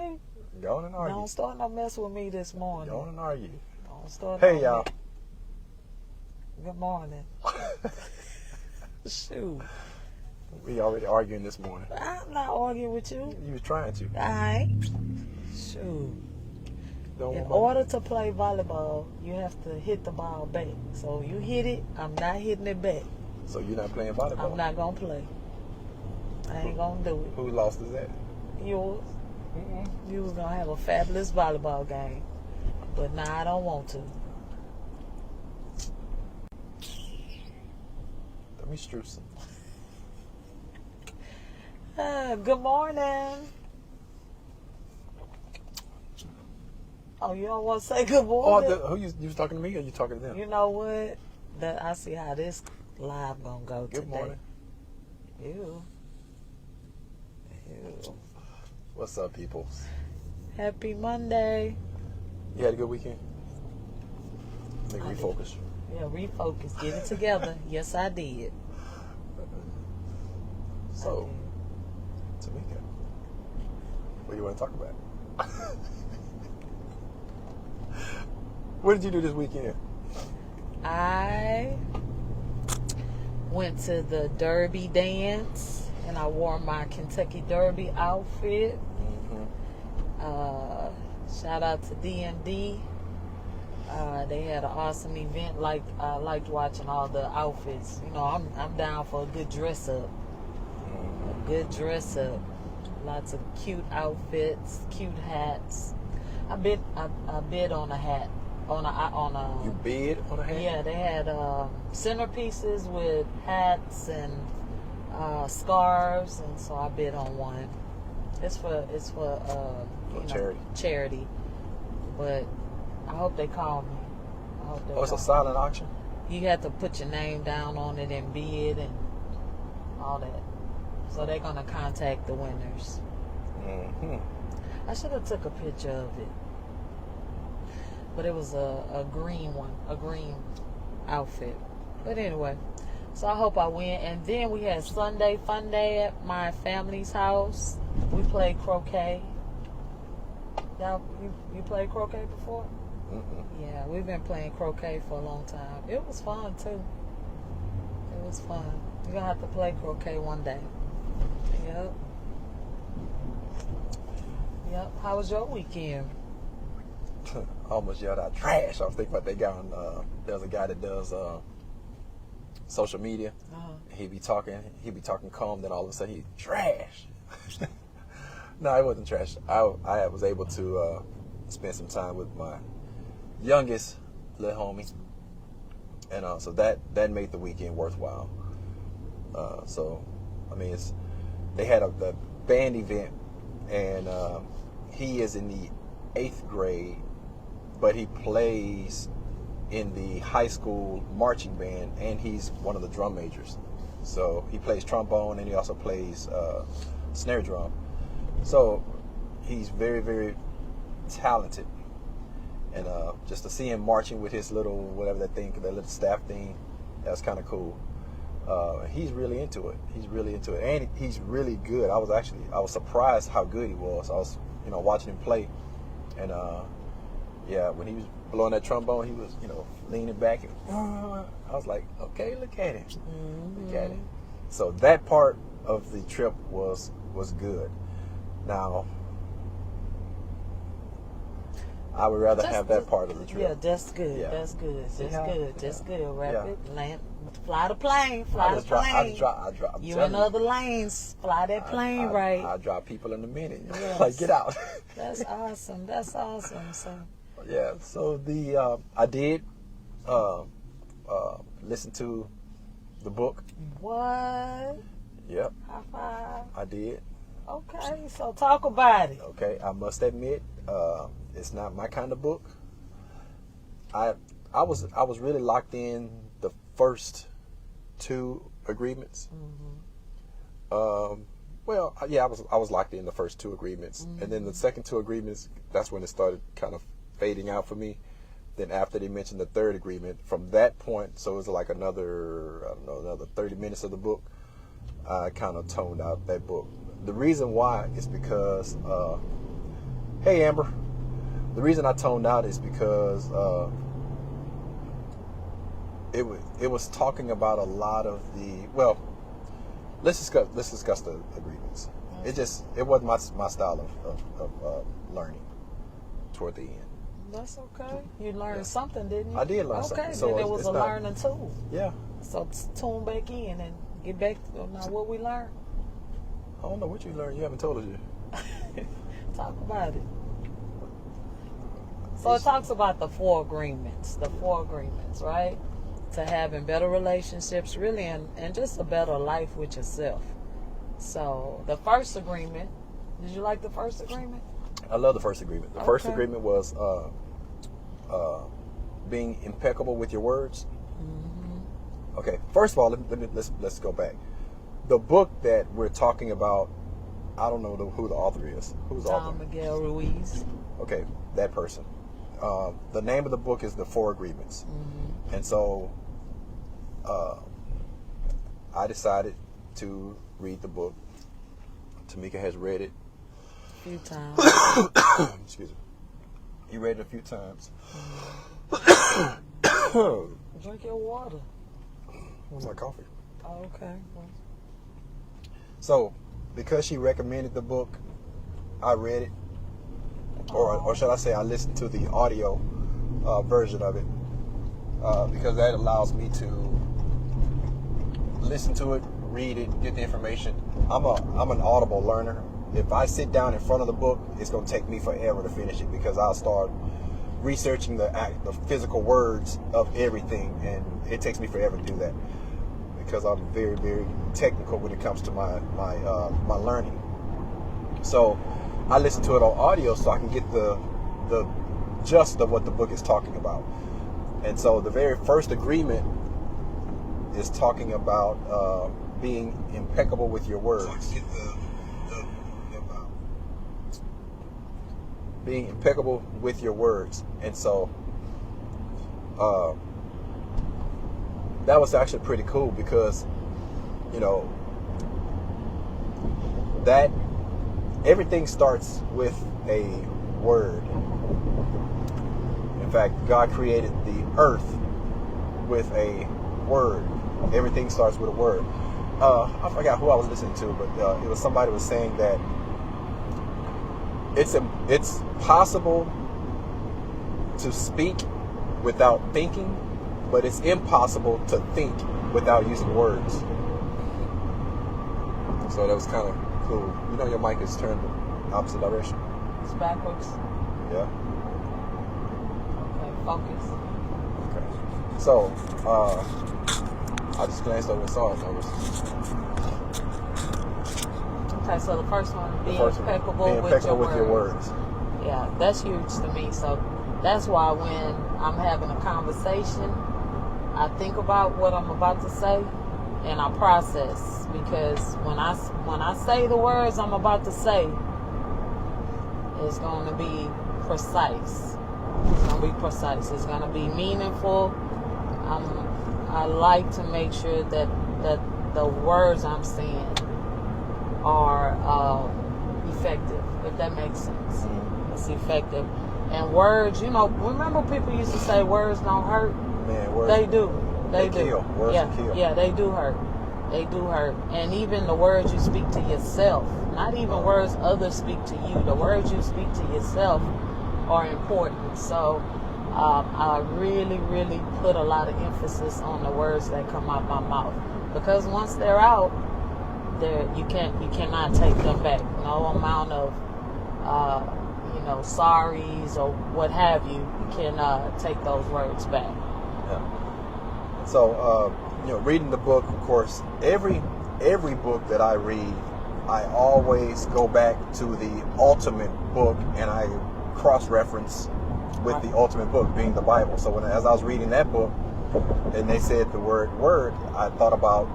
Okay. Go on and argue. Don't start no mess with me this morning. Go on and argue. Don't start. Hey, y'all. Good morning. Shoot. We already arguing this morning. I'm not arguing with you. You was trying to. Alright. Shoot. Don't In worry. order to play volleyball, you have to hit the ball back. So you hit it, I'm not hitting it back. So you're not playing volleyball? I'm not gonna play. I ain't gonna do it. Who lost is that? Yours. Mm-mm. You was gonna have a fabulous volleyball game. But now I don't want to. Let me strew some. Good morning. Oh, you don't want to say good morning? Who you was talking to me or you talking to them? You know what? That I see how this live gonna go Good today. morning. Ew. What's up, people? Happy Monday. You had a good weekend? Let me I did. refocus. Yeah, refocus. Get it together. Yes, I did. So, Tamika, what do you want to talk about? What did you do this weekend? I went to the Derby dance and I wore my Kentucky Derby outfit. Mm-hmm. Shout out to D&D. They had an awesome event. I liked watching all the outfits. You know, I'm down for a good dress up. A good dress up. Lots of cute outfits, cute hats. I bid on a hat. You bid on a hat? Yeah, they had centerpieces with hats and scarves, and so I bid on one. It's for charity. But I hope they call me. It's a silent auction? You have to put your name down on it and bid and all that. So they're gonna contact the winners. Mm-hmm. I should have took a picture of it. But it was a green one, a green outfit. But anyway, so I hope I win. And then we had Sunday fun day at my family's house. We played croquet. Y'all, you played croquet before? Mm-mm. Yeah, we've been playing croquet for a long time. It was fun too. It was fun. You're gonna have to play croquet one day. Yep. How was your weekend? I almost yelled out trash. I was thinking about that guy on there's a guy that does social media. Uh-huh. He'd be talking calm, then all of a sudden he trash. No, it wasn't trash. I was able to spend some time with my youngest little homie, and so that made the weekend worthwhile. So I mean, they had the band event, and he is in the 8th grade, but he plays in the high school marching band, and he's one of the drum majors. So he plays trombone, and he also plays snare drum. So he's very, very talented. And just to see him marching with his little, whatever that little staff thing, that's kind of cool. He's really into it. And he's really good. I was surprised how good he was. I was, watching him play. And when he was blowing that trombone, he was, leaning back, and I was like, okay, look at him. Mm-hmm. Look at him. So that part of the trip was good. Now, I would rather have that part of the trip. Yeah, that's good. Yeah. That's good. That's Yeah. good. That's Yeah. good. Wrap Yeah. it. Land. Fly the plane. Fly the plane. I drop. You in other lanes. Fly that plane right. I drop people in a minute. Yes. Like, get out. That's awesome. That's awesome. So. Yeah. So I did listen to the book. What? Yep. High five. I did. Okay. So talk about it. Okay. I must admit, it's not my kind of book. I was really locked in the first 2 agreements. Mm-hmm. I was locked in the first 2 agreements, and then the second 2 agreements, that's when it started kind of fading out for me. Then after they mentioned the 3rd agreement, from that point, so it was like another 30 minutes of the book, I kind of toned out that book. The reason why is because Hey, Amber. The reason I toned out is because it was talking about a lot of the, well, let's discuss the agreements. It wasn't my style of learning toward the end. That's okay. You learned something, didn't you? I did learn something. Okay, So then it was it's a not, learning tool. Yeah. So tune back in and get back to now what we learned. I don't know what you learned. You haven't told us yet. Talk about it. So it talks about the 4 agreements. The 4 agreements, right? To having better relationships, really, and just a better life with yourself. So the first agreement, did you like the first agreement? I love the first agreement. The first agreement was being impeccable with your words. Mm-hmm. Okay, first of all, let's go back. The book that we're talking about, I don't know who the author is. Who's the author? Tom Miguel Ruiz. Okay, that person. The name of the book is The 4 Agreements. Mm-hmm. And so I decided to read the book. Tamika has read it a few times. Excuse me. You read it a few times. Drink your water. Where's my coffee? Oh, okay. So, because she recommended the book, I read it. Or should I say I listened to the audio version of it. Because that allows me to listen to it, read it, get the information. I'm an audible learner. If I sit down in front of the book, it's going to take me forever to finish it because I'll start researching the physical words of everything, and it takes me forever to do that because I'm very, very technical when it comes to my learning. So I listen to it on audio so I can get the gist of what the book is talking about. And so the very first agreement is talking about being impeccable with your words. Being impeccable with your words. And so that was actually pretty cool because, you know, that everything starts with a word. In fact, God created the earth with a word. Everything starts with a word. I forgot who I was listening to, but it was somebody was saying that it's possible to speak without thinking, but it's impossible to think without using words. So that was kind of cool. You know your mic is turned the opposite direction. It's backwards. Yeah. Okay, focus. Okay. So, I just glanced over and saw it. Okay, so the first one, being impeccable with your words. Yeah, that's huge to me. So that's why when I'm having a conversation, I think about what I'm about to say and I process, because when I say the words I'm about to say, it's going to be precise. It's going to be precise. It's going to be meaningful. I like to make sure that the words I'm saying are effective, if that makes sense. It's effective. And words, you know, remember people used to say words don't hurt? Man, words. They do. They do. Kill. Words kill. Yeah, they do hurt. They do hurt. And even the words you speak to yourself, not even words others speak to you, the words you speak to yourself are important. So I really, really put a lot of emphasis on the words that come out my mouth, because once they're out, you cannot take them back. No amount of sorries or what have you can take those words back. Yeah. So reading the book, of course, every book that I read, I always go back to the ultimate book and I cross-reference with the ultimate book, being the Bible. So as I was reading that book and they said the word, I thought about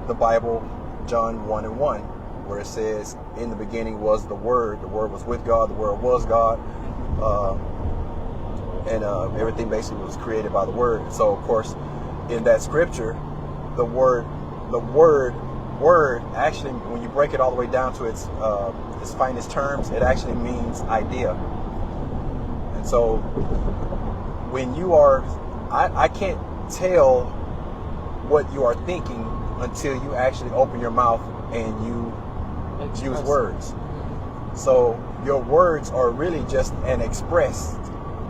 the Bible, John 1:1, where it says, in the beginning was the Word was with God, the Word was God, and everything basically was created by the Word. So of course, in that scripture, the word word actually, when you break it all the way down to its finest terms, it actually means idea. And so when you are, I can't tell what you are thinking until you actually open your mouth and you use words. So your words are really just an expressed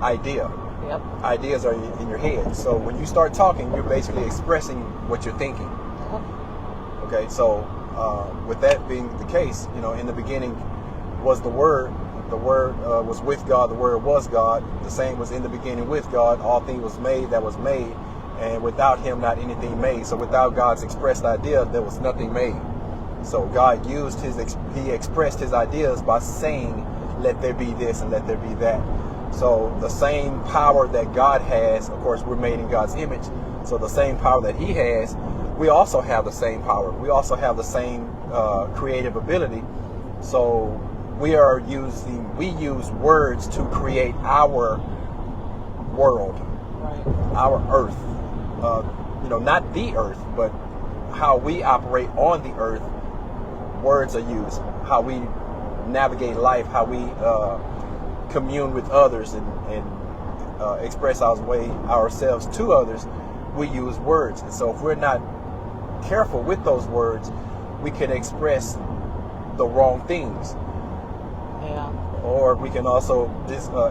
idea. Yep. Ideas are in your head. So when you start talking, you're basically expressing what you're thinking. Yep. Okay, so with that being the case, in the beginning was the Word. The Word was with God. The Word was God. The same was in the beginning with God. All things was made that was made, and without Him, not anything made. So without God's expressed idea, there was nothing made. So God used He expressed His ideas by saying, "Let there be this and let there be that." So the same power that God has, of course, we're made in God's image. So the same power that He has, we also have the same power. We also have the same creative ability. So we use words to create our world, Right. our earth. Not the earth, but how we operate on the earth. Words are used. How we navigate life, how we commune with others and express ourselves to others, we use words. And so if we're not careful with those words, we can express the wrong things. Yeah. Or we can also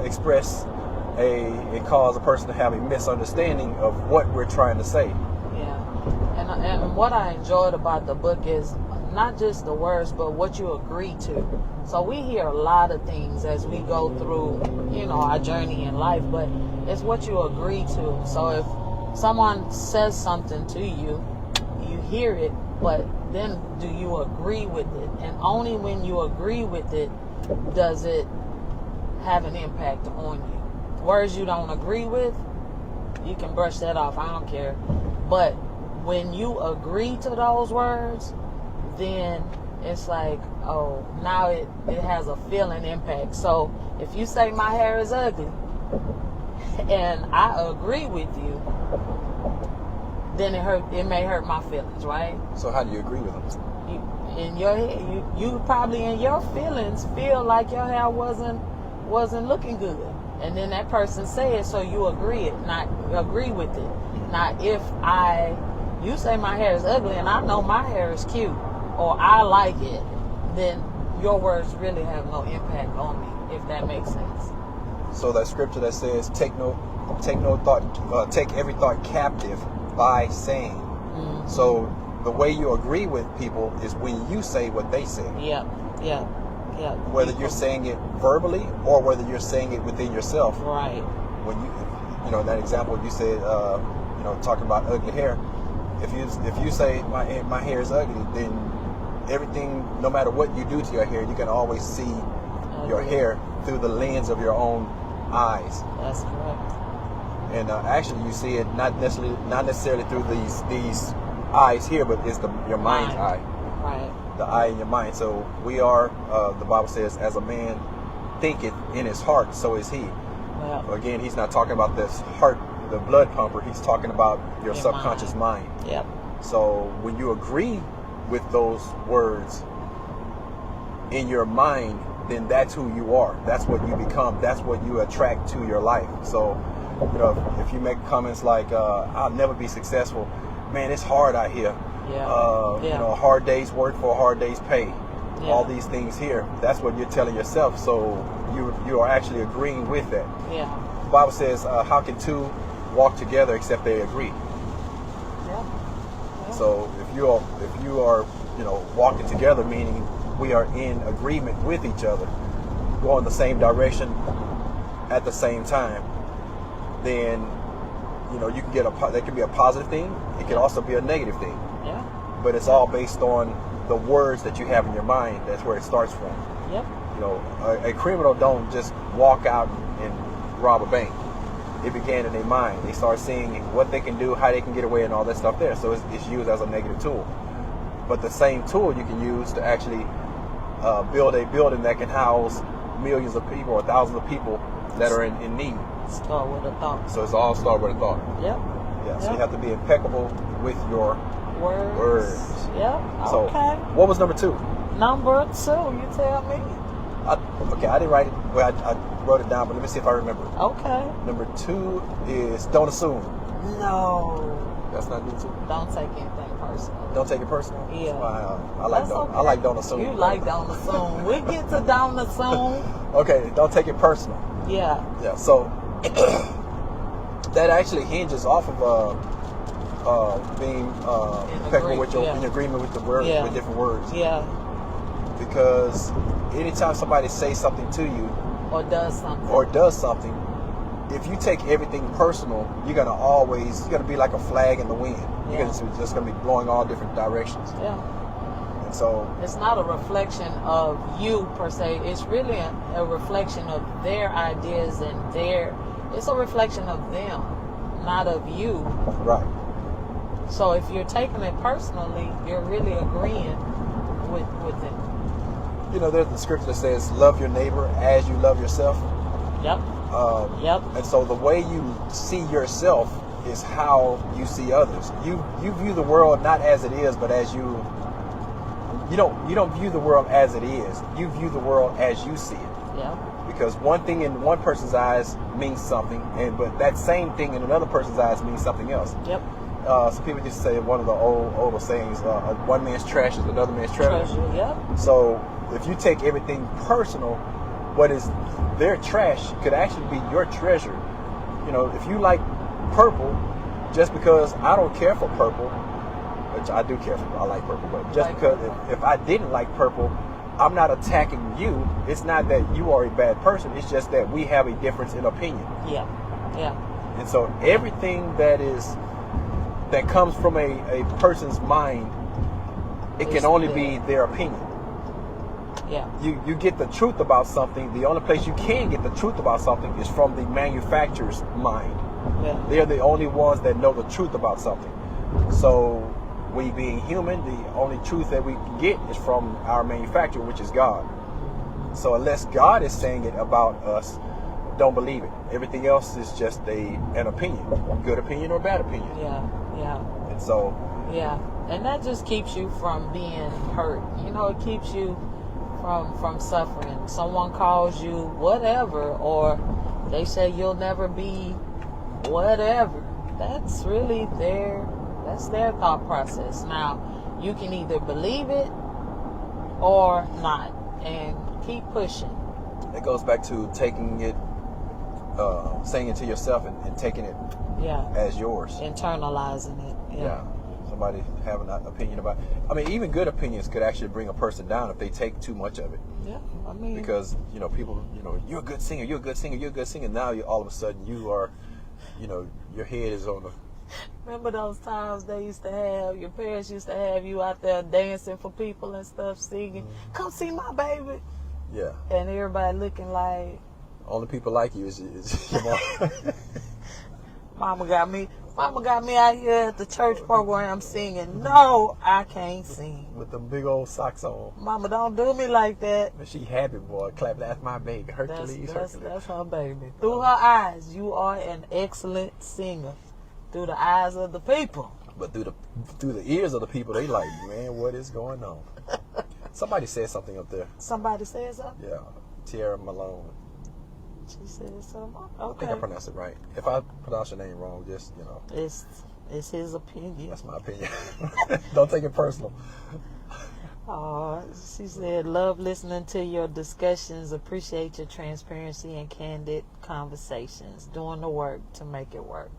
express and cause a person to have a misunderstanding of what we're trying to say. Yeah. And what I enjoyed about the book is not just the words, but what you agree to. So we hear a lot of things as we go through, our journey in life, but it's what you agree to. So if someone says something to you, you hear it, but then do you agree with it? And only when you agree with it does it have an impact on you. Words you don't agree with, you can brush that off, I don't care. But when you agree to those words, then it's like, oh, now it has a feeling impact. So if you say my hair is ugly and I agree with you, then it may hurt my feelings, right? So how do you agree with them? In your head, you probably in your feelings feel like your hair wasn't looking good, and then that person said, so you agree with it. Now if you say my hair is ugly and I know my hair is cute or I like it, then your words really have no impact on me, if that makes sense. So that scripture that says take every thought captive by saying. Mm-hmm. So the way you agree with people is when you say what they say. Yeah. Whether you're saying it verbally or whether you're saying it within yourself. Right. When that example you said, talking about ugly hair. If you say my hair is ugly, then everything, no matter what you do to your hair, you can always see your hair through the lens of your own eyes. That's correct. And actually, you see it not necessarily through these eyes here, but it's your mind's eye. Right. The eye in your mind. So we are, the Bible says, as a man thinketh in his heart, so is he. Well, Again, he's not talking about this heart, the blood pumper. He's talking about your subconscious mind. Yep. So when you agree with those words in your mind, then that's who you are. That's what you become. That's what you attract to your life. So, if you make comments like, I'll never be successful, man, it's hard out here. Yeah. A hard day's work for a hard day's pay. Yeah. All these things here. That's what you're telling yourself. So you are actually agreeing with that. Yeah. The Bible says, how can two walk together except they agree? Yeah. So if you are walking together, meaning we are in agreement with each other, going the same direction at the same time, then you can get that could be a positive thing. It can also be a negative thing. Yeah. But it's all based on the words that you have in your mind. That's where it starts from. Yep. A criminal don't just walk out and rob a bank. It began in their mind. They start seeing what they can do, how they can get away, and all that stuff there. So it's used as a negative tool. But the same tool you can use to actually build a building that can house millions of people or thousands of people that are in need. Start with a thought. So it's all start with a thought. Yep. Yeah. So you have to be impeccable with your Words. Yep. So, Okay. what was number 2? Number 2, you tell me. Okay, I didn't write it. Well, I wrote it down, but let me see if I remember. Okay. Number 2 is don't assume. No. That's not good too. Don't take anything personal. Don't take it personal. Yeah. I like don't. Okay. I like don't assume. You like don't assume. We get to don't assume. Okay, don't take it personal. Yeah. Yeah. So that actually hinges off of being impeccable with your in agreement with the word with different words. Yeah. Because anytime somebody says something to you or does something, if you take everything personal, you're gonna be like a flag in the wind. You're just gonna be blowing all different directions. Yeah. And so it's not a reflection of you per se. It's really a reflection of their ideas and it's a reflection of them, not of you. Right. So if you're taking it personally, you're really agreeing with it. You know, there's the scripture that says, love your neighbor as you love yourself. Yep. And so the way you see yourself is how you see others. You view the world not as it is, but as you don't view the world as it is. You view the world as you see it. Yeah. Because one thing in one person's eyes means something, but that same thing in another person's eyes means something else. Yep. So people used to say one of the older sayings, one man's trash is another man's treasure. Yep. So if you take everything personal, what is their trash could actually be your treasure. You know, if you like purple, just because I don't care for purple, which I do care for, I like purple, but just because if I didn't like purple, I'm not attacking you. It's not that you are a bad person. It's just that we have a difference in opinion. Yeah. Yeah. And so everything that comes from a person's mind, it can only be their opinion. Yeah. You get the truth about something. The only place you can get the truth about something is from the manufacturer's mind. Yeah. They're the only ones that know the truth about something. So we being human, the only truth that we can get is from our manufacturer, which is God. So unless God is saying it about us, don't believe it. Everything else is just an opinion, good opinion or bad opinion. Yeah. Yeah. And so. Yeah. And that just keeps you from being hurt. You know, it keeps you from suffering. Someone calls you whatever, or they say you'll never be whatever. That's really their thought process. Now, you can either believe it or not, and keep pushing. It goes back to taking it, saying it to yourself and taking it as yours. Internalizing it. Yeah. Somebody having an opinion about it. I mean, even good opinions could actually bring a person down if they take too much of it. Yeah, I mean, because people, you're a good singer, you're a good singer, you're a good singer. Now all of a sudden you are, your head is on the. Remember those times your parents used to have you out there dancing for people and stuff, singing, mm-hmm. Come see my baby. Yeah. And everybody looking like. Only people like you is your mom. Mama got me out here at the church program singing. No, I can't sing. With them big old socks on. Mama, don't do me like that. But she happy, boy. Clap, that's my baby. Hercules. That's her baby. Through her eyes, you are an excellent singer. Through the eyes of the people. But through the ears of the people, they like, man, what is going on? Somebody said something up there. Somebody said something? Yeah. Tierra Malone. She said something. Okay. I think I pronounced it right. If I pronounce your name wrong, just, It's his opinion. That's my opinion. Don't take it personal. She said, love listening to your discussions. Appreciate your transparency and candid conversations. Doing the work to make it work.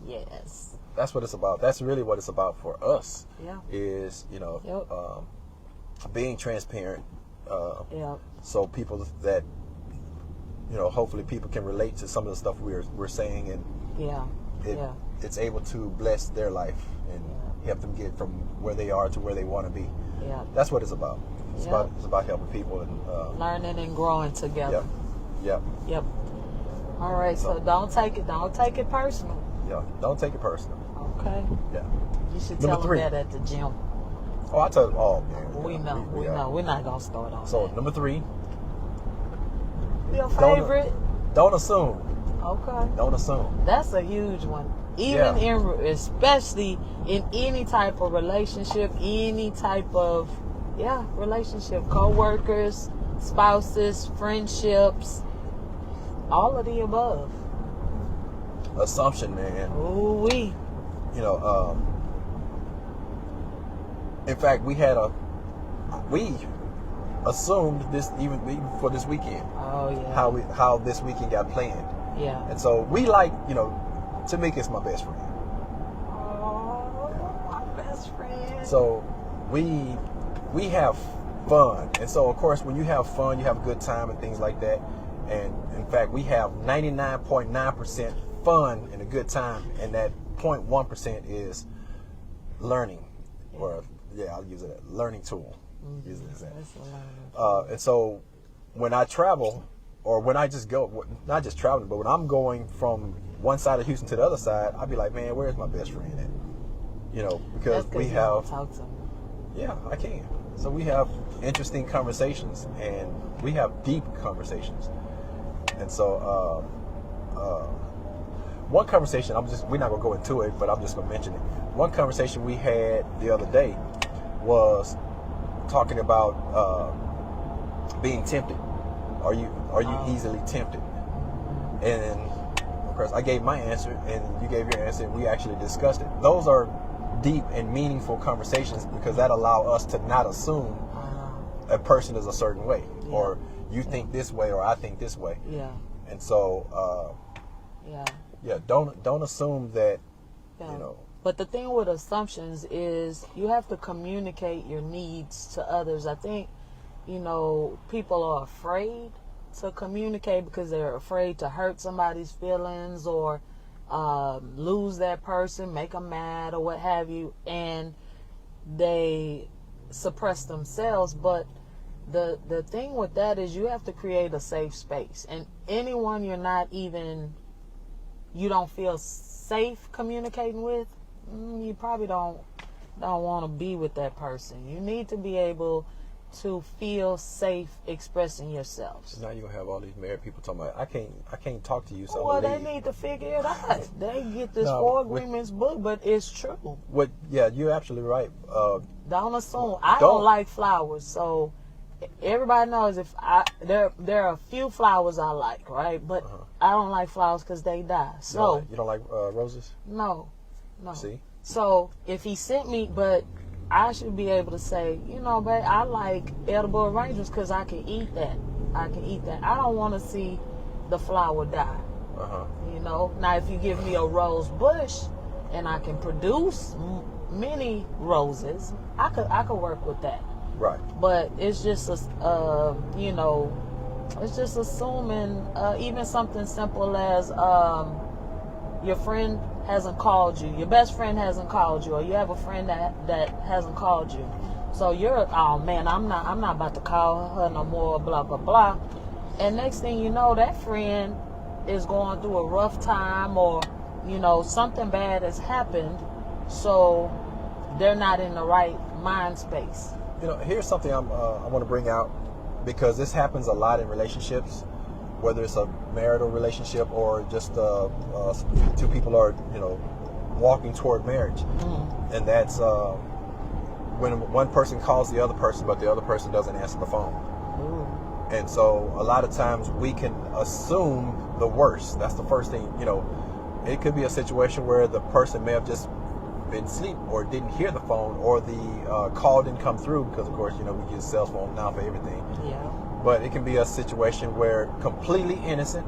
Yes. That's what it's about. That's really what it's about for us. Yeah. Is, being transparent. Yeah. So people that, hopefully people can relate to some of the stuff we're saying, and it's able to bless their life and help them get from where they are to where they want to be. Yeah. That's what it's about. It's about helping people and learning and growing together. Yep. All right, so don't take it personal. Yeah, don't take it personal. Okay. Yeah. You should tell them that at the gym. Oh, I tell them all, man. We know. We're not gonna start on. So that. number 3. Your favorite? Don't assume. Okay. Don't assume. That's a huge one. Even especially in any type of relationship, any type of relationship, co-workers, spouses, friendships, all of the above. Assumption, man. Ooh wee. You know, in fact, we assumed this even for this weekend. Oh yeah. How this weekend got planned. Yeah. And so we like, Tamika's my best friend. Oh, my best friend. So we have fun. And so of course when you have fun, you have a good time and things like that. And in fact, we have 99.9% fun and a good time, and that 0.1% is learning. Or I'll use it as a learning tool. Mm-hmm. Use it as that. That's a learning tool. And so when I travel, or when I just go, not just traveling, but when I'm going from one side of Houston to the other side, I'll be like, man, where's my best friend at? Because we have. Talk to me. Yeah, I can. So we have interesting conversations, and we have deep conversations. And so one conversation, we're not gonna go into it, but I'm just gonna mention it. One conversation we had the other day was talking about being tempted. Are you easily tempted? And of course, I gave my answer, and you gave your answer, and we actually discussed it. Those are deep and meaningful conversations because that allow us to not assume a person is a certain way, or you think this way, or I think this way. Yeah. And so, don't assume that, But the thing with assumptions is you have to communicate your needs to others. I think, people are afraid to communicate because they're afraid to hurt somebody's feelings or lose that person, make them mad or what have you, and they suppress themselves. But the thing with that is you have to create a safe space, and anyone you don't feel safe communicating with, you probably don't want to be with that person. You need to be able to feel safe expressing yourself. So now you're gonna have all these married people talking about I can't talk to you, so well, they need to figure it out. They get this 4 agreements book, but it's true. You're absolutely right. Don't assume. I don't like flowers, so everybody knows there are a few flowers I like, right? But I don't like flowers because they die. So you don't like roses? No. See? So if he sent me, but I should be able to say, babe, I like edible arrangements because I can eat that. I don't want to see the flower die. Now if you give me a rose bush and I can produce many roses, I could work with that. Right. But it's just it's just assuming even something simple as your friend hasn't called you, your best friend hasn't called you, or you have a friend that hasn't called you. So you're, oh man, I'm not about to call her no more, blah blah blah. And next thing you know, that friend is going through a rough time, or something bad has happened, so they're not in the right mind space. Here's something I want to bring out, because this happens a lot in relationships, whether it's a marital relationship or just two people are, walking toward marriage. And that's when one person calls the other person, but the other person doesn't answer the phone. And so a lot of times we can assume the worst. That's the first thing, it could be a situation where the person may have just been asleep or didn't hear the phone, or the call didn't come through, because of course, we use cell phone now for everything. Yeah. But it can be a situation where completely innocent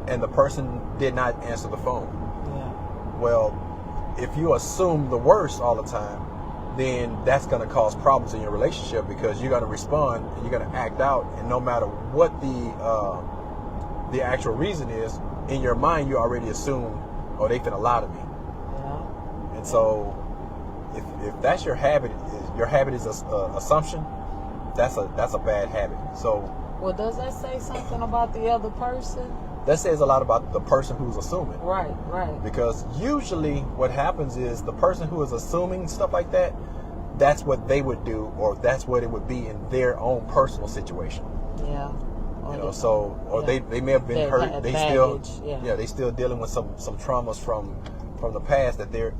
and the person did not answer the phone. Yeah. Well, if you assume the worst all the time, then that's going to cause problems in your relationship, because you're going to respond and you're going to act out, and no matter what the actual reason is, in your mind you already assume, oh, they finna lie to me. Yeah. And so if that's your habit is assumption, that's a bad habit. So, well, does that say something about the other person? That says a lot about the person who's assuming. Right. Because usually what happens is the person who is assuming stuff like that, that's what they would do, or that's what it would be in their own personal situation. Yeah. They may have been hurt. They still still dealing with some traumas from from the past that they're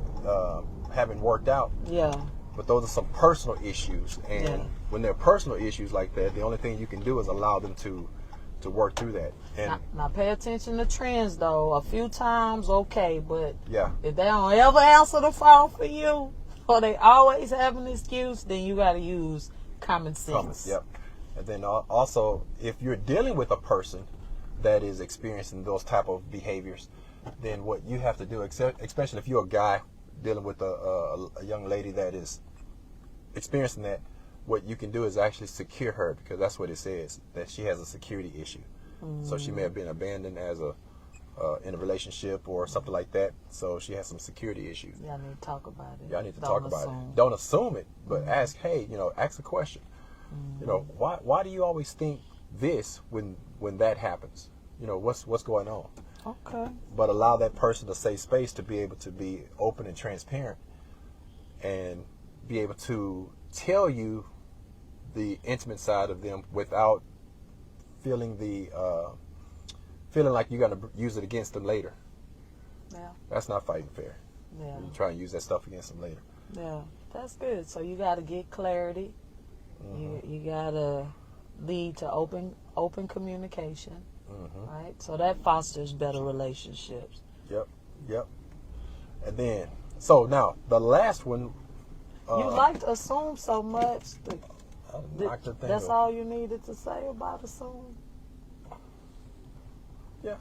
haven't worked out. Yeah. But those are some personal issues, and Yeah. when they're personal issues like that, the only thing you can do is allow them to work through that. And now pay attention to trends, though. A few times, okay, but yeah, if they don't ever answer the phone for you, or they always have an excuse, then you got to use common sense. Yep. And then also, if you're dealing with a person that is experiencing those type of behaviors, then what you have to do, especially if you're a guy dealing with a young lady that is experiencing that, what you can do is actually secure her, because that's what it says, that she has a security issue. So she may have been abandoned as in a relationship or something like that. So she has some security issues. Y'all need to talk about it. Y'all need to talk about it. Don't assume it, but ask, hey, ask a question. Why do you always think this when that happens? What's going on? Okay. But allow that person a safe space to be able to be open and transparent and be able to tell you the intimate side of them without feeling like you're going to use it against them later. Yeah. That's not fighting fair. Yeah. You try and use that stuff against them later. Yeah. That's good. So you got to get clarity. You got to lead to open communication. Right? So that fosters better relationships. Yep. And then, so now, the last one. You like to assume so much. That's off. all you needed to say about assume? Yeah.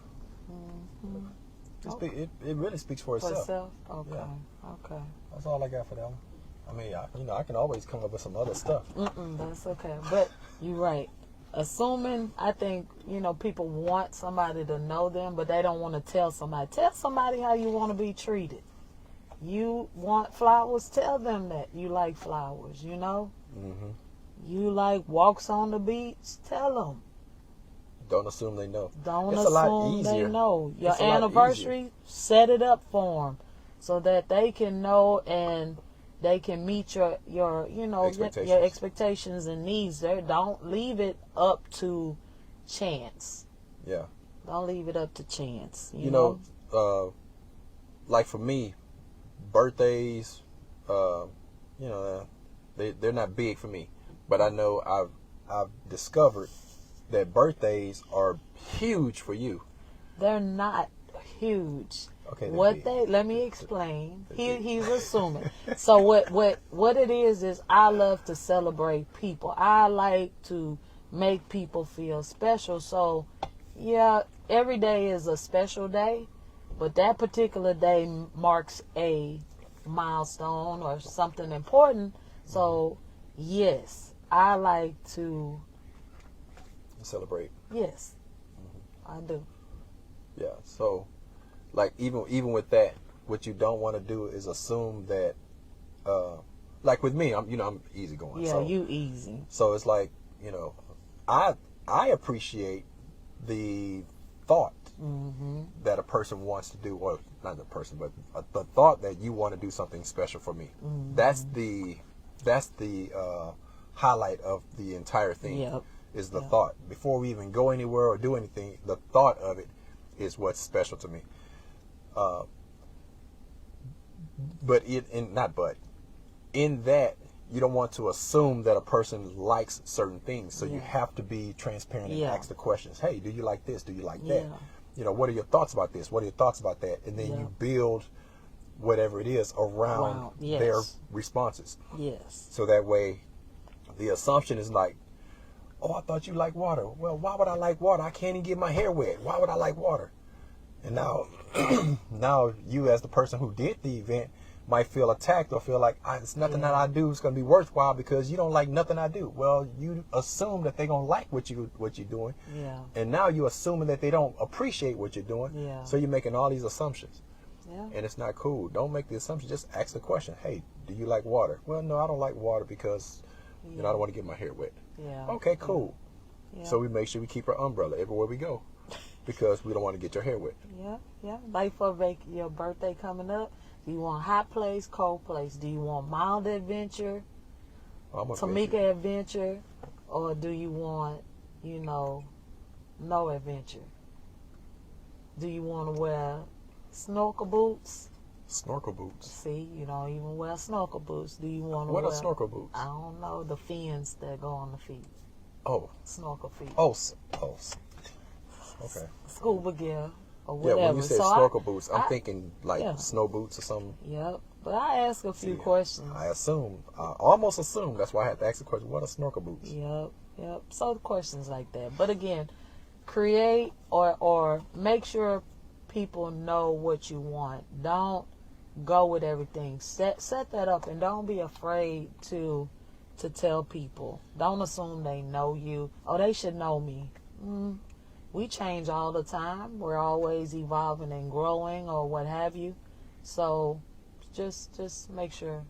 It really speaks for For itself. itself? Okay. Yeah. Okay. That's all I got for that one. I mean, I can always come up with some other stuff. That's okay. But you're right. Assuming, I think, people want somebody to know them, but they don't want to tell somebody. Tell somebody how you want to be treated. You want flowers, tell them that you like flowers, You like walks on the beach, tell them. Don't assume they know. Don't it's assume a lot easier. they know. Your It's a lot anniversary, set it up for them so that they can know and they can meet your expectations and needs. Don't leave it up to chance. Yeah. Don't leave it up to chance. Like for me, birthdays, they're not big for me, but I know I've discovered that birthdays are huge for you. They're not huge. Okay. Let me explain. He's assuming. So what it is I love to celebrate people. I like to make people feel special. So yeah, every day is a special day, but that particular day marks a milestone or something important. So yes, I like to celebrate. Yes, I do. Yeah. So, like even with that, what you don't want to do is assume that, like with me, I'm easygoing. Yeah, so, you easy. So it's like I appreciate the thought that a person wants to do, or not the person, but the thought that you want to do something special for me. That's the highlight of the entire thing. Yep. Is the thought. Before we even go anywhere or do anything, the thought of it is what's special to me. In that, you don't want to assume that a person likes certain things. So you have to be transparent and ask the questions. Hey, do you like this? Do you like that? What are your thoughts about this? What are your thoughts about that? And then you build whatever it is around their responses. Yes. So that way, the assumption is like, oh, I thought you liked water. Well, why would I like water? I can't even get my hair wet. Why would I like water? And now, now you as the person who did the event might feel attacked or feel like it's nothing that I do is going to be worthwhile because you don't like nothing I do. Well, you assume that they're going to like what you're doing. Yeah. And now you're assuming that they don't appreciate what you're doing. Yeah. So you're making all these assumptions. Yeah. And it's not cool. Don't make the assumption. Just ask the question. Hey, do you like water? Well, no, I don't like water because I don't want to get my hair wet. Yeah. Okay, cool. Yeah. So we make sure we keep our umbrella everywhere we go because we don't want to get your hair wet. Yeah. Like for your birthday coming up, do you want hot place, cold place? Do you want mild adventure, Tamika adventure, or do you want, no adventure? Do you want to wear snorkel boots? Snorkel boots. See, you don't even wear snorkel boots. Do you want to What wear? are snorkel boots? I don't know. The fins that go on the feet. Oh. Snorkel feet. Oh. Okay. Scuba gear or whatever. Yeah, when you say so snorkel boots, I'm thinking like yeah. snow boots or something. Yep. But I ask a few questions. I almost assumed. That's why I had to ask the question, what are snorkel boots? Yep. So questions like that. But again, create or make sure people know what you want. Don't go with everything. Set that up, and don't be afraid to tell people. Don't assume they know you. Oh, they should know me. We change all the time. We're always evolving and growing, or what have you. So just make sure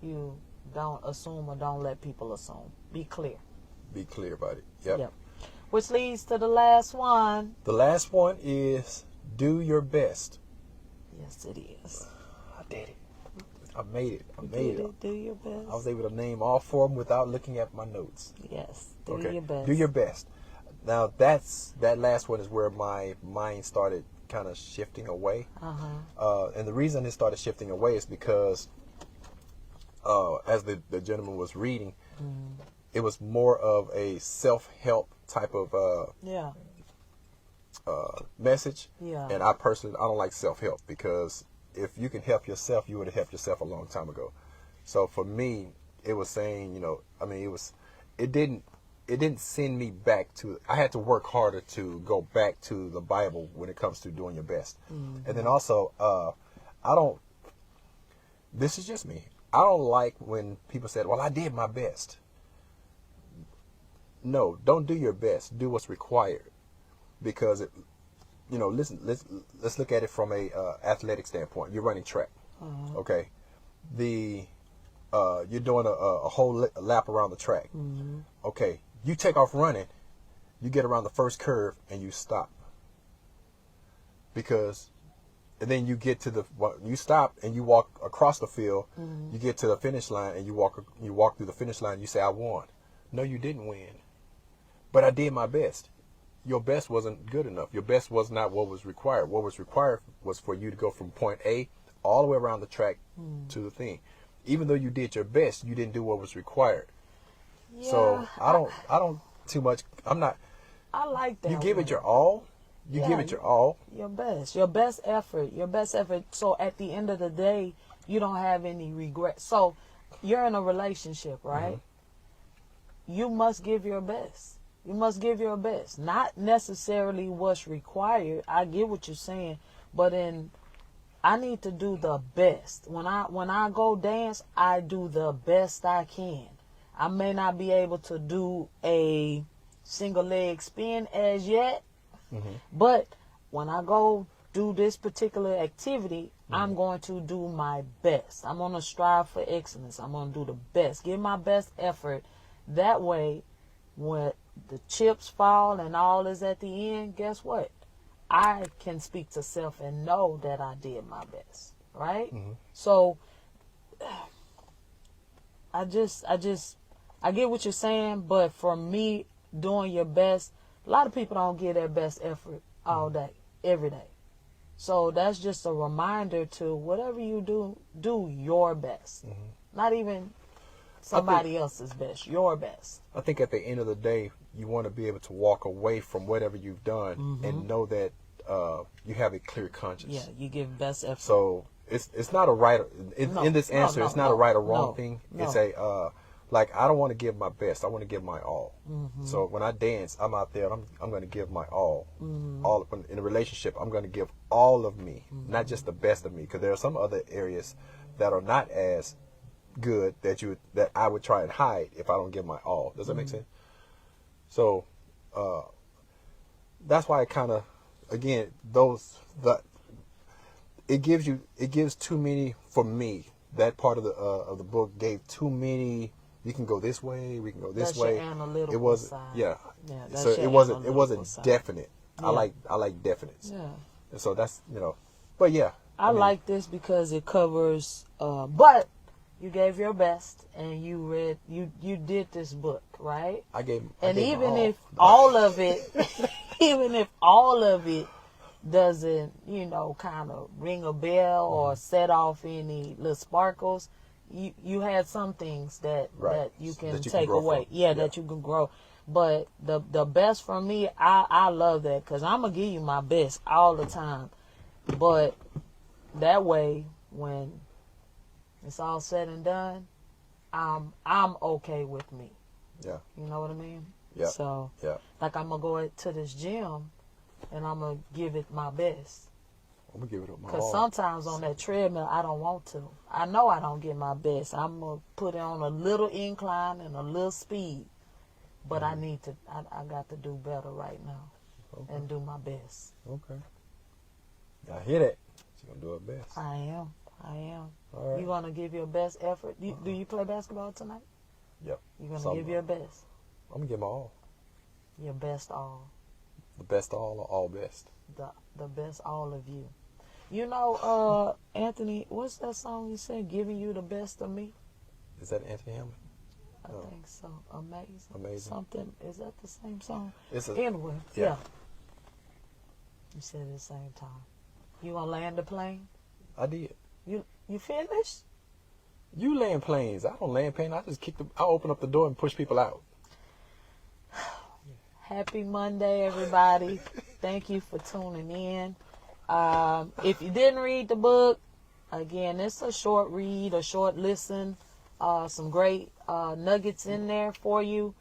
you don't assume or don't let people assume. Be clear. Be clear about it. Yep. Which leads to the last one. The last one is do your best. Yes, it is. I did it. I made it. I made it. Do your best. I was able to name all four of them without looking at my notes. Yes. Do your best. Do your best. Now that last one is where my mind started kind of shifting away. And the reason it started shifting away is because as the gentleman was reading, it was more of a self-help type of message. Yeah. And I don't like self-help, because if you can help yourself, you would have helped yourself a long time ago. So for me, it was saying, it didn't send me back to, I had to work harder to go back to the Bible when it comes to doing your best. And then also, this is just me. I don't like when people said, well, I did my best. No, don't do your best. Do what's required. Because, listen, let's look at it from a athletic standpoint. You're running track. Okay. You're doing a whole lap around the track. Okay. You take off running, you get around the first curve and you stop. And then you get to you stop and you walk across the field, you get to the finish line and you walk through the finish line and you say, I won. No, you didn't win. But I did my best. Your best wasn't good enough. Your best was not what was required. What was required was for you to go from point A all the way around the track to the thing. Even though you did your best, you didn't do what was required. Yeah, so I don't too much. I like that. You give it your all. You give it your all. Your best effort. So at the end of the day, you don't have any regret. So you're in a relationship, right? You must give your best. You must give your best. Not necessarily what's required. I get what you're saying, but I need to do the best. When I go dance, I do the best I can. I may not be able to do a single leg spin as yet, but when I go do this particular activity, I'm going to do my best. I'm going to strive for excellence. I'm going to do the best. Give my best effort. That way, when the chips fall and all is at the end, guess what? I can speak to self and know that I did my best, right? So I get what you're saying, but for me, doing your best, a lot of people don't give their best effort all day, every day. So that's just a reminder to whatever you do your best. Not even somebody else's best, your best. I think at the end of the day, you want to be able to walk away from whatever you've done and know that you have a clear conscience. Yeah, you give best effort. So it's not a right in this answer. It's not a right or wrong thing. It's a I don't want to give my best. I want to give my all. So when I dance, I'm out there. I'm going to give my all. All in a relationship, I'm going to give all of me, not just the best of me. Because there are some other areas that are not as good that I would try and hide if I don't give my all. Does that make sense? So that's why I kind of, again, it gives too many, for me, that part of the book gave too many. You can go this way, we can go this way. Your analytical it was side. So it wasn't side. definite. Yeah. I like definites. Yeah. And so that's but yeah. I mean, like this because it covers but you gave your best and you did this book, right? I gave even my all. if all of it even if all of it doesn't, kind of ring a bell or set off any little sparkles, you had some things that you can take away. Yeah, that you can grow. But the best from me, I love that, because I'm going to give you my best all the time. But that way, when it's all said and done, I'm okay with me. Yeah. You know what I mean? Yeah. So, like, I'm going to go to this gym and I'm going to give it my best. I'm going to give it my all. Because sometimes on that treadmill, I don't want to. I know I don't get my best. I'm going to put it on a little incline and a little speed. But I need to, I got to do better right now and do my best. Okay. I hear that. You're going to do her best. I am. All right. You want to give your best effort? Do you play basketball tonight? Yep. You're going to give your best? I'm going to give my all. Your best all. The best all or all best? The best all of you. Anthony, what's that song you said, Giving You the Best of Me? Is that Anthony Hamlin? I think so. Amazing. Something. Is that the same song? Anyway, yeah. You said it at the same time. You gonna land the plane? I did. You finished? You land planes. I don't land planes. I open up the door and push people out. Happy Monday, everybody. Thank you for tuning in. If you didn't read the book, again, it's a short read, a short listen. Some great nuggets in there for you.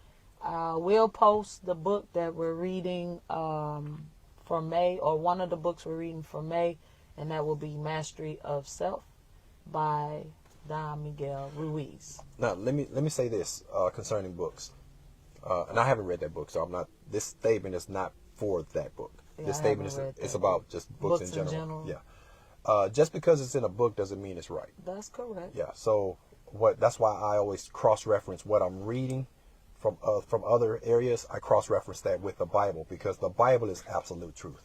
We'll post the book that we're reading for May, or one of the books we're reading for May, and that will be Mastery of Self by Don Miguel Ruiz. Now, let me say this concerning books. And I haven't read that book, so I'm not. This statement is not for that book. Yeah, this statement is about just books in general. Yeah. Just because it's in a book doesn't mean it's right. That's correct. Yeah. So that's why I always cross-reference what I'm reading from other areas. I cross-reference that with the Bible, because the Bible is absolute truth.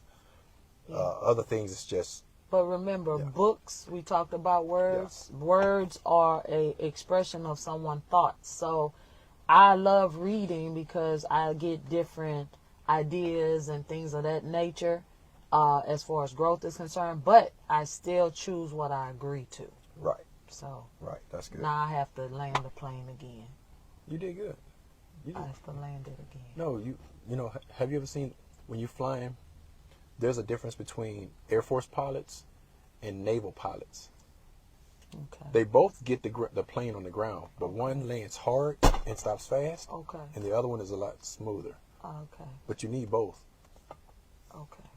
Yeah. Other things is just. But remember, books, we talked about words. Yeah. Words are a expression of someone's thoughts. So I love reading because I get different ideas and things of that nature as far as growth is concerned. But I still choose what I agree to. Right. So. Right. That's good. Now I have to land the plane again. You did good. I have to land it again. No, you know, have you ever seen when you're flying, there's a difference between Air Force pilots and naval pilots. Okay. They both get the plane on the ground, but one lands hard and stops fast. Okay. And the other one is a lot smoother. Okay. But you need both. Okay.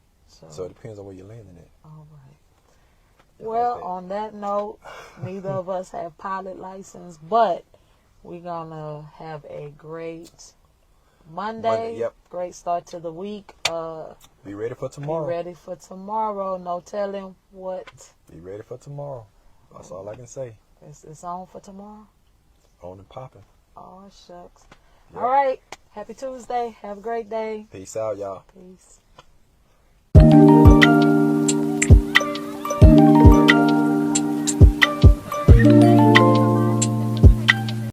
So it depends on where you're landing at. All right. Well, on that note, neither of us have pilot license, but we're going to have a great Monday. Yep. Great start to the week. Be ready for tomorrow. Be ready for tomorrow. No telling what. Be ready for tomorrow. That's all I can say. It's on for tomorrow? On and popping. Oh, shucks. Yep. All right. Happy Tuesday. Have a great day. Peace out, y'all. Peace.